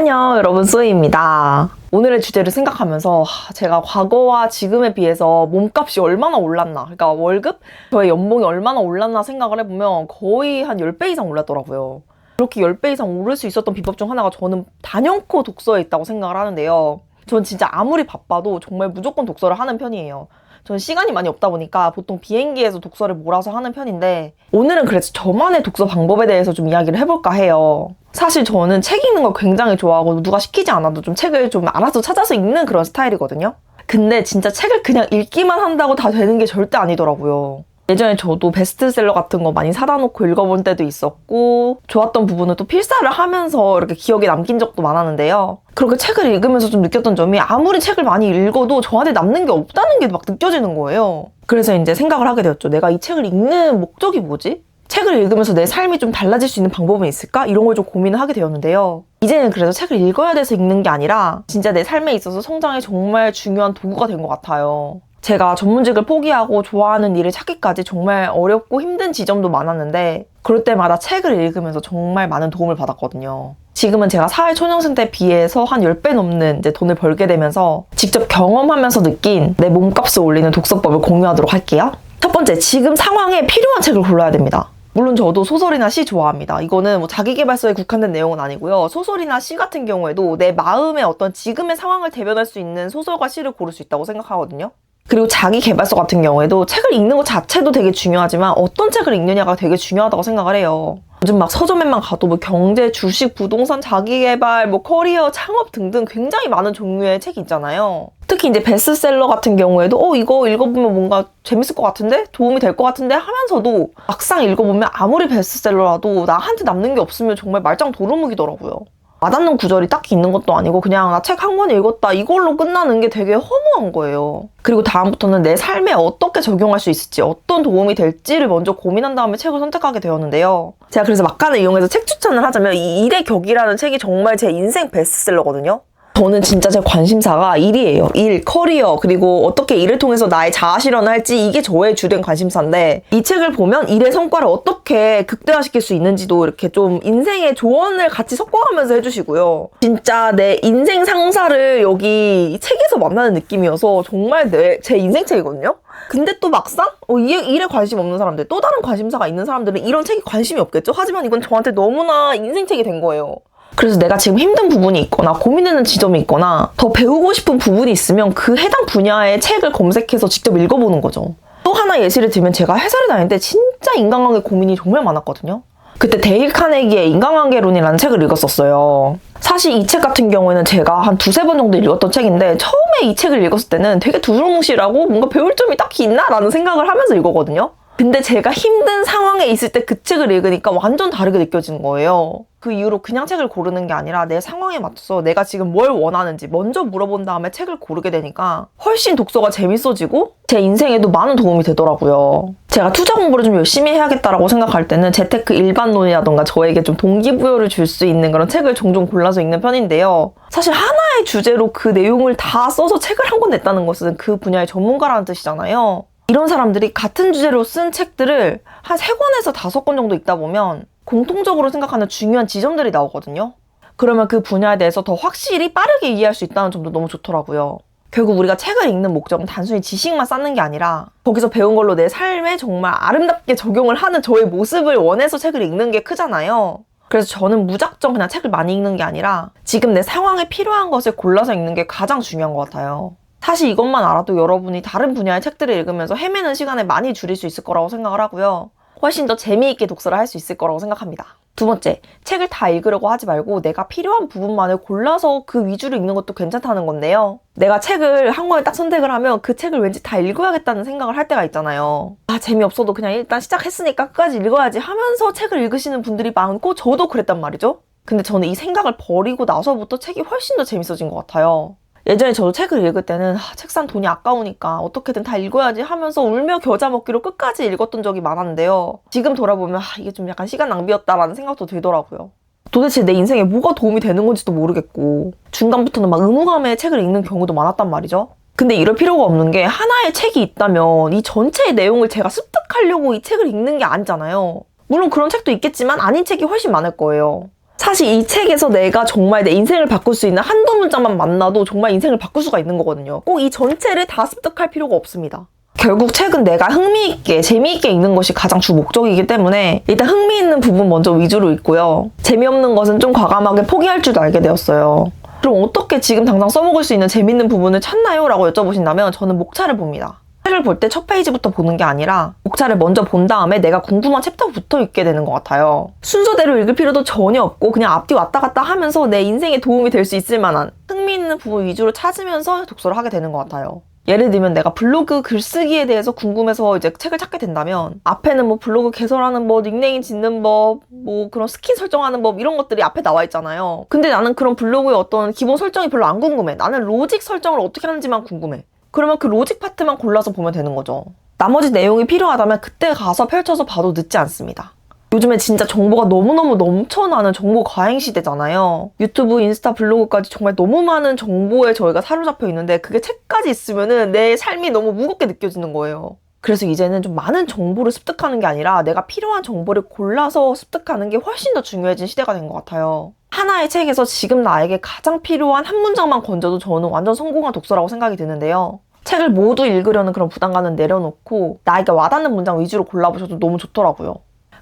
안녕 여러분, 쏘이입니다. 오늘의 주제를 생각하면서 제가 과거와 지금에 비해서 몸값이 얼마나 올랐나, 그러니까 월급? 저의 연봉이 얼마나 올랐나 생각을 해보면 거의 한 10배 이상 올랐더라고요. 그렇게 10배 이상 오를 수 있었던 비법 중 하나가 저는 단연코 독서에 있다고 생각을 하는데요. 전 진짜 아무리 바빠도 정말 무조건 독서를 하는 편이에요. 저는 시간이 많이 없다 보니까 보통 비행기에서 독서를 몰아서 하는 편인데, 오늘은 그래서 저만의 독서 방법에 대해서 좀 이야기를 해볼까 해요. 사실 저는 책 읽는 걸 굉장히 좋아하고 누가 시키지 않아도 좀 책을 좀 알아서 찾아서 읽는 그런 스타일이거든요. 근데 진짜 책을 그냥 읽기만 한다고 다 되는 게 절대 아니더라고요. 예전에 저도 베스트셀러 같은 거 많이 사다 놓고 읽어본 때도 있었고, 좋았던 부분은 또 필사를 하면서 이렇게 기억에 남긴 적도 많았는데요. 그렇게 책을 읽으면서 좀 느꼈던 점이, 아무리 책을 많이 읽어도 저한테 남는 게 없다는 게 막 느껴지는 거예요. 그래서 이제 생각을 하게 되었죠. 내가 이 책을 읽는 목적이 뭐지? 책을 읽으면서 내 삶이 좀 달라질 수 있는 방법은 있을까? 이런 걸 좀 고민을 하게 되었는데요. 이제는 그래서 책을 읽어야 돼서 읽는 게 아니라 진짜 내 삶에 있어서 성장에 정말 중요한 도구가 된 것 같아요. 제가 전문직을 포기하고 좋아하는 일을 찾기까지 정말 어렵고 힘든 지점도 많았는데, 그럴 때마다 책을 읽으면서 정말 많은 도움을 받았거든요. 지금은 제가 사회초년생 때 비해서 한 10배 넘는 이제 돈을 벌게 되면서 직접 경험하면서 느낀 내 몸값을 올리는 독서법을 공유하도록 할게요. 첫 번째, 지금 상황에 필요한 책을 골라야 됩니다. 물론 저도 소설이나 시 좋아합니다. 이거는 뭐 자기계발서에 국한된 내용은 아니고요. 소설이나 시 같은 경우에도 내 마음의 어떤 지금의 상황을 대변할 수 있는 소설과 시를 고를 수 있다고 생각하거든요. 그리고 자기계발서 같은 경우에도 책을 읽는 것 자체도 되게 중요하지만 어떤 책을 읽느냐가 되게 중요하다고 생각을 해요. 요즘 막 서점에만 가도 뭐 경제, 주식, 부동산, 자기계발, 뭐 커리어, 창업 등등 굉장히 많은 종류의 책이 있잖아요. 특히 이제 베스트셀러 같은 경우에도 이거 읽어보면 뭔가 재밌을 것 같은데? 도움이 될 것 같은데? 하면서도 막상 읽어보면 아무리 베스트셀러라도 나한테 남는 게 없으면 정말 말짱 도루묵이더라고요. 와닿는 구절이 딱히 있는 것도 아니고 그냥 나 책 한 권 읽었다 이걸로 끝나는 게 되게 허무한 거예요. 그리고 다음부터는 내 삶에 어떻게 적용할 수 있을지, 어떤 도움이 될지를 먼저 고민한 다음에 책을 선택하게 되었는데요. 제가 그래서 막간을 이용해서 책 추천을 하자면 이 일의 격이라는 책이 정말 제 인생 베스트셀러거든요. 저는 진짜 제 관심사가 일이에요. 일, 커리어, 그리고 어떻게 일을 통해서 나의 자아실현을 할지, 이게 저의 주된 관심사인데, 이 책을 보면 일의 성과를 어떻게 극대화시킬 수 있는지도 이렇게 좀 인생의 조언을 같이 섞어가면서 해주시고요. 진짜 내 인생 상사를 여기 이 책에서 만나는 느낌이어서 정말 제 인생 책이거든요? 근데 또 막상 일에 관심 없는 사람들, 또 다른 관심사가 있는 사람들은 이런 책에 관심이 없겠죠? 하지만 이건 저한테 너무나 인생 책이 된 거예요. 그래서 내가 지금 힘든 부분이 있거나 고민되는 지점이 있거나 더 배우고 싶은 부분이 있으면 그 해당 분야의 책을 검색해서 직접 읽어보는 거죠. 또 하나 예시를 들면, 제가 회사를 다닐 때 진짜 인간관계 고민이 정말 많았거든요. 그때 데일 카네기의 인간관계론이라는 책을 읽었었어요. 사실 이 책 같은 경우에는 제가 한 2-3번 정도 읽었던 책인데, 처음에 이 책을 읽었을 때는 되게 두루뭉실하고 뭔가 배울 점이 딱히 있나? 라는 생각을 하면서 읽었거든요. 근데 제가 힘든 상황에 있을 때 그 책을 읽으니까 완전 다르게 느껴지는 거예요. 그 이후로 그냥 책을 고르는 게 아니라 내 상황에 맞춰서 내가 지금 뭘 원하는지 먼저 물어본 다음에 책을 고르게 되니까 훨씬 독서가 재밌어지고 제 인생에도 많은 도움이 되더라고요. 제가 투자 공부를 좀 열심히 해야겠다라고 생각할 때는 재테크 일반론이라던가 저에게 좀 동기부여를 줄 수 있는 그런 책을 종종 골라서 읽는 편인데요. 사실 하나의 주제로 그 내용을 다 써서 책을 한 권 냈다는 것은 그 분야의 전문가라는 뜻이잖아요. 이런 사람들이 같은 주제로 쓴 책들을 한 3권에서 5권 정도 읽다 보면 공통적으로 생각하는 중요한 지점들이 나오거든요. 그러면 그 분야에 대해서 더 확실히 빠르게 이해할 수 있다는 점도 너무 좋더라고요. 결국 우리가 책을 읽는 목적은 단순히 지식만 쌓는 게 아니라 거기서 배운 걸로 내 삶에 정말 아름답게 적용을 하는 저의 모습을 원해서 책을 읽는 게 크잖아요. 그래서 저는 무작정 그냥 책을 많이 읽는 게 아니라 지금 내 상황에 필요한 것을 골라서 읽는 게 가장 중요한 것 같아요. 사실 이것만 알아도 여러분이 다른 분야의 책들을 읽으면서 헤매는 시간을 많이 줄일 수 있을 거라고 생각을 하고요. 훨씬 더 재미있게 독서를 할 수 있을 거라고 생각합니다. 두 번째, 책을 다 읽으려고 하지 말고 내가 필요한 부분만을 골라서 그 위주로 읽는 것도 괜찮다는 건데요. 내가 책을 한 권을 딱 선택을 하면 그 책을 왠지 다 읽어야겠다는 생각을 할 때가 있잖아요. 재미없어도 그냥 일단 시작했으니까 끝까지 읽어야지 하면서 책을 읽으시는 분들이 많고 저도 그랬단 말이죠. 근데 저는 이 생각을 버리고 나서부터 책이 훨씬 더 재밌어진 것 같아요. 예전에 저도 책을 읽을 때는 책 산 돈이 아까우니까 어떻게든 다 읽어야지 하면서 울며 겨자 먹기로 끝까지 읽었던 적이 많았는데요. 지금 돌아보면 이게 좀 약간 시간 낭비였다라는 생각도 들더라고요. 도대체 내 인생에 뭐가 도움이 되는 건지도 모르겠고 중간부터는 막 의무감에 책을 읽는 경우도 많았단 말이죠. 근데 이럴 필요가 없는 게, 하나의 책이 있다면 이 전체의 내용을 제가 습득하려고 이 책을 읽는 게 아니잖아요. 물론 그런 책도 있겠지만 아닌 책이 훨씬 많을 거예요. 사실 이 책에서 내가 정말 내 인생을 바꿀 수 있는 한두 문장만 만나도 정말 인생을 바꿀 수가 있는 거거든요. 꼭 이 전체를 다 습득할 필요가 없습니다. 결국 책은 내가 흥미있게, 재미있게 읽는 것이 가장 주 목적이기 때문에 일단 흥미있는 부분 먼저 위주로 읽고요. 재미없는 것은 좀 과감하게 포기할 줄도 알게 되었어요. 그럼 어떻게 지금 당장 써먹을 수 있는 재밌는 부분을 찾나요? 라고 여쭤보신다면 저는 목차를 봅니다. 책을 볼 때 첫 페이지부터 보는 게 아니라 목차를 먼저 본 다음에 내가 궁금한 챕터부터 읽게 되는 것 같아요. 순서대로 읽을 필요도 전혀 없고 그냥 앞뒤 왔다 갔다 하면서 내 인생에 도움이 될 수 있을 만한 흥미있는 부분 위주로 찾으면서 독서를 하게 되는 것 같아요. 예를 들면 내가 블로그 글쓰기에 대해서 궁금해서 이제 책을 찾게 된다면 앞에는 뭐 블로그 개설하는 법, 닉네임 짓는 법, 뭐 그런 스킨 설정하는 법 이런 것들이 앞에 나와 있잖아요. 근데 나는 그런 블로그의 어떤 기본 설정이 별로 안 궁금해. 나는 로직 설정을 어떻게 하는지만 궁금해. 그러면 그 로직 파트만 골라서 보면 되는 거죠. 나머지 내용이 필요하다면 그때 가서 펼쳐서 봐도 늦지 않습니다. 요즘에 진짜 정보가 너무너무 넘쳐나는 정보 과잉 시대잖아요. 유튜브, 인스타, 블로그까지 정말 너무 많은 정보에 저희가 사로잡혀 있는데 그게 책까지 있으면은 내 삶이 너무 무겁게 느껴지는 거예요. 그래서 이제는 좀 많은 정보를 습득하는 게 아니라 내가 필요한 정보를 골라서 습득하는 게 훨씬 더 중요해진 시대가 된 것 같아요. 하나의 책에서 지금 나에게 가장 필요한 한 문장만 건져도 저는 완전 성공한 독서라고 생각이 드는데요. 책을 모두 읽으려는 그런 부담감은 내려놓고 나에게 와닿는 문장 위주로 골라보셔도 너무 좋더라고요.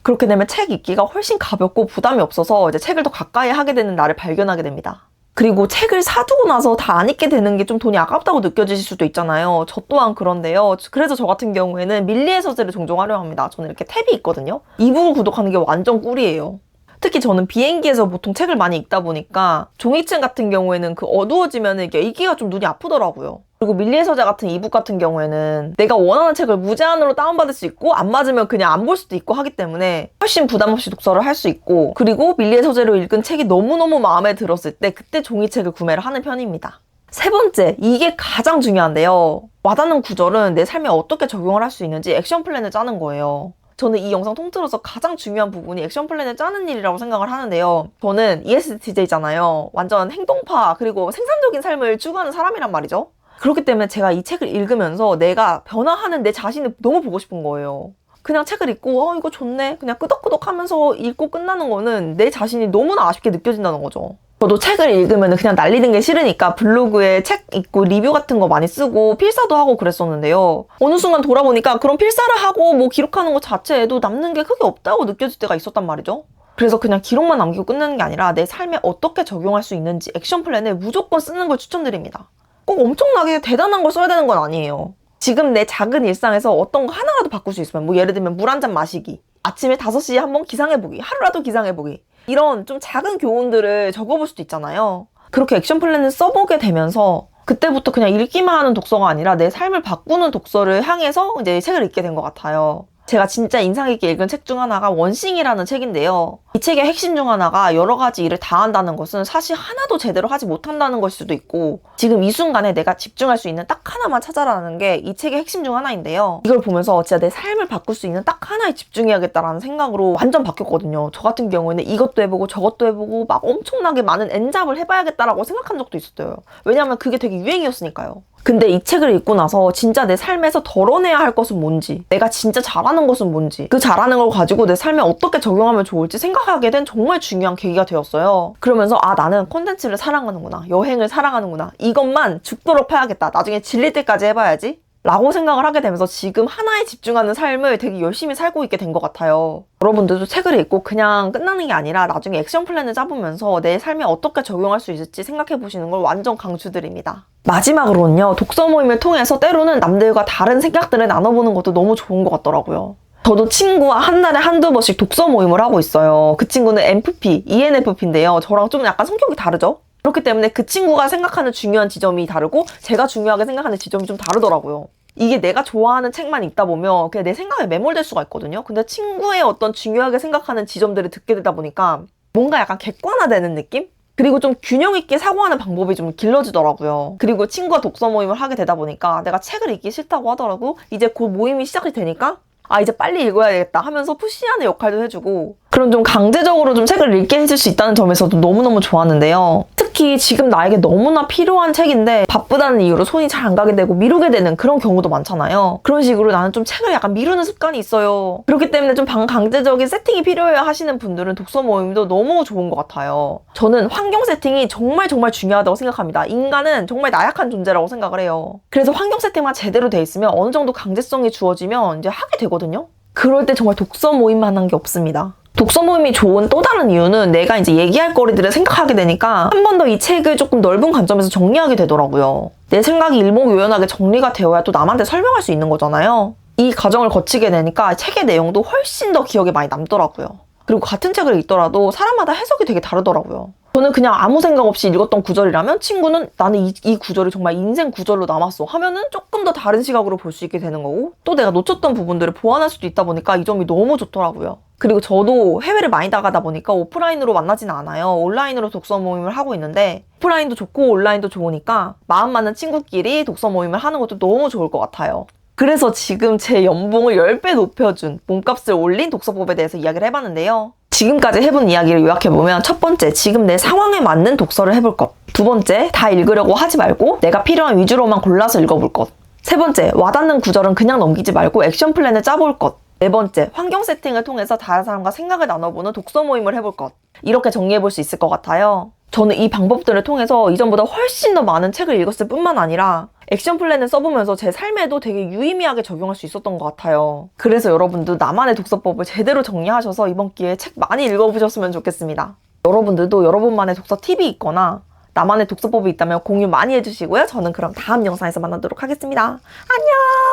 그렇게 되면 책 읽기가 훨씬 가볍고 부담이 없어서 이제 책을 더 가까이 하게 되는 나를 발견하게 됩니다. 그리고 책을 사두고 나서 다 안 읽게 되는 게 좀 돈이 아깝다고 느껴지실 수도 있잖아요. 저 또한 그런데요. 그래서 저 같은 경우에는 밀리의 서재를 종종 활용합니다. 저는 이렇게 탭이 있거든요. 이북을 구독하는 게 완전 꿀이에요. 특히 저는 비행기에서 보통 책을 많이 읽다 보니까 종이책 같은 경우에는 그 어두워지면 이게 읽기가 좀 눈이 아프더라고요. 그리고 밀리의 서재 같은 이북 같은 경우에는 내가 원하는 책을 무제한으로 다운받을 수 있고 안 맞으면 그냥 안 볼 수도 있고 하기 때문에 훨씬 부담 없이 독서를 할 수 있고 그리고 밀리의 서재로 읽은 책이 너무너무 마음에 들었을 때 그때 종이책을 구매를 하는 편입니다. 세 번째, 이게 가장 중요한데요. 와닿는 구절은 내 삶에 어떻게 적용을 할 수 있는지 액션 플랜을 짜는 거예요. 저는 이 영상 통틀어서 가장 중요한 부분이 액션 플랜을 짜는 일이라고 생각을 하는데요. 저는 ESTJ잖아요. 완전 행동파 그리고 생산적인 삶을 추구하는 사람이란 말이죠. 그렇기 때문에 제가 이 책을 읽으면서 내가 변화하는 내 자신을 너무 보고 싶은 거예요. 그냥 책을 읽고 이거 좋네 그냥 끄덕끄덕 하면서 읽고 끝나는 거는 내 자신이 너무나 아쉽게 느껴진다는 거죠. 저도 책을 읽으면 그냥 날리는 게 싫으니까 블로그에 책 읽고 리뷰 같은 거 많이 쓰고 필사도 하고 그랬었는데요. 어느 순간 돌아보니까 그런 필사를 하고 뭐 기록하는 것 자체에도 남는 게 크게 없다고 느껴질 때가 있었단 말이죠. 그래서 그냥 기록만 남기고 끝내는 게 아니라 내 삶에 어떻게 적용할 수 있는지 액션 플랜을 무조건 쓰는 걸 추천드립니다. 꼭 엄청나게 대단한 걸 써야 되는 건 아니에요. 지금 내 작은 일상에서 어떤 거 하나라도 바꿀 수 있으면 뭐 예를 들면 물 한 잔 마시기, 아침에 5시에 한번 기상해보기, 하루라도 기상해보기 이런 좀 작은 교훈들을 적어볼 수도 있잖아요. 그렇게 액션 플랜을 써보게 되면서 그때부터 그냥 읽기만 하는 독서가 아니라 내 삶을 바꾸는 독서를 향해서 이제 책을 읽게 된 것 같아요. 제가 진짜 인상 깊게 읽은 책 중 하나가 원싱이라는 책인데요. 이 책의 핵심 중 하나가 여러 가지 일을 다 한다는 것은 사실 하나도 제대로 하지 못한다는 것일 수도 있고 지금 이 순간에 내가 집중할 수 있는 딱 하나만 찾아라는 게 이 책의 핵심 중 하나인데요. 이걸 보면서 진짜 내 삶을 바꿀 수 있는 딱 하나에 집중해야겠다라는 생각으로 완전 바뀌었거든요. 저 같은 경우에는 이것도 해보고 저것도 해보고 막 엄청나게 많은 N잡을 해봐야겠다라고 생각한 적도 있었어요. 왜냐하면 그게 되게 유행이었으니까요. 근데 이 책을 읽고 나서 진짜 내 삶에서 덜어내야 할 것은 뭔지 내가 진짜 잘하는 것은 뭔지 그 잘하는 걸 가지고 내 삶에 어떻게 적용하면 좋을지 생각하게 된 정말 중요한 계기가 되었어요. 그러면서 나는 콘텐츠를 사랑하는구나 여행을 사랑하는구나 이것만 죽도록 해야겠다 나중에 질릴 때까지 해봐야지 라고 생각을 하게 되면서 지금 하나에 집중하는 삶을 되게 열심히 살고 있게 된 것 같아요. 여러분들도 책을 읽고 그냥 끝나는 게 아니라 나중에 액션 플랜을 짜보면서 내 삶에 어떻게 적용할 수 있을지 생각해 보시는 걸 완전 강추드립니다. 마지막으로는요. 독서 모임을 통해서 때로는 남들과 다른 생각들을 나눠보는 것도 너무 좋은 것 같더라고요. 저도 친구와 한 달에 한두 번씩 독서 모임을 하고 있어요. 그 친구는 MFP, ENFP인데요. 저랑 좀 약간 성격이 다르죠? 그렇기 때문에 그 친구가 생각하는 중요한 지점이 다르고 제가 중요하게 생각하는 지점이 좀 다르더라고요. 이게 내가 좋아하는 책만 읽다 보면 그냥 내 생각에 매몰될 수가 있거든요. 근데 친구의 어떤 중요하게 생각하는 지점들을 듣게 되다 보니까 뭔가 약간 객관화되는 느낌? 그리고 좀 균형 있게 사고하는 방법이 좀 길러지더라고요. 그리고 친구와 독서 모임을 하게 되다 보니까 내가 책을 읽기 싫다고 하더라도 이제 곧 모임이 시작이 되니까 이제 빨리 읽어야겠다 하면서 푸시하는 역할도 해주고 그런 좀 강제적으로 좀 책을 읽게 해줄 수 있다는 점에서도 너무너무 좋았는데요. 특히 특히 지금 나에게 너무나 필요한 책인데 바쁘다는 이유로 손이 잘 안 가게 되고 미루게 되는 그런 경우도 많잖아요. 그런 식으로 나는 좀 책을 약간 미루는 습관이 있어요. 그렇기 때문에 좀 반강제적인 세팅이 필요해요 하시는 분들은 독서 모임도 너무 좋은 것 같아요. 저는 환경 세팅이 정말 중요하다고 생각합니다. 인간은 정말 나약한 존재라고 생각을 해요. 그래서 환경 세팅만 제대로 돼 있으면 어느 정도 강제성이 주어지면 이제 하게 되거든요. 그럴 때 정말 독서 모임만 한 게 없습니다. 독서 모임이 좋은 또 다른 이유는 내가 이제 얘기할 거리들을 생각하게 되니까 한 번 더 이 책을 조금 넓은 관점에서 정리하게 되더라고요. 내 생각이 일목요연하게 정리가 되어야 또 남한테 설명할 수 있는 거잖아요. 이 과정을 거치게 되니까 책의 내용도 훨씬 더 기억에 많이 남더라고요. 그리고 같은 책을 읽더라도 사람마다 해석이 되게 다르더라고요. 저는 그냥 아무 생각 없이 읽었던 구절이라면 친구는 나는 이 구절이 정말 인생 구절로 남았어 하면은 조금 더 다른 시각으로 볼 수 있게 되는 거고, 또 내가 놓쳤던 부분들을 보완할 수도 있다 보니까 이 점이 너무 좋더라고요. 그리고 저도 해외를 많이 나가다 보니까 오프라인으로 만나지는 않아요. 온라인으로 독서 모임을 하고 있는데 오프라인도 좋고 온라인도 좋으니까 마음 맞는 친구끼리 독서 모임을 하는 것도 너무 좋을 것 같아요. 그래서 지금 제 연봉을 10배 높여준, 몸값을 올린 독서법에 대해서 이야기를 해봤는데요. 지금까지 해본 이야기를 요약해보면, 첫 번째, 지금 내 상황에 맞는 독서를 해볼 것. 두 번째, 다 읽으려고 하지 말고 내가 필요한 위주로만 골라서 읽어볼 것. 세 번째, 와닿는 구절은 그냥 넘기지 말고 액션 플랜을 짜볼 것. 네 번째, 환경 세팅을 통해서 다른 사람과 생각을 나눠보는 독서 모임을 해볼 것. 이렇게 정리해볼 수 있을 것 같아요. 저는 이 방법들을 통해서 이전보다 훨씬 더 많은 책을 읽었을 뿐만 아니라 액션 플랜을 써보면서 제 삶에도 되게 유의미하게 적용할 수 있었던 것 같아요. 그래서 여러분도 나만의 독서법을 제대로 정리하셔서 이번 기회에 책 많이 읽어보셨으면 좋겠습니다. 여러분들도 여러분만의 독서 팁이 있거나 나만의 독서법이 있다면 공유 많이 해주시고요. 저는 그럼 다음 영상에서 만나도록 하겠습니다. 안녕!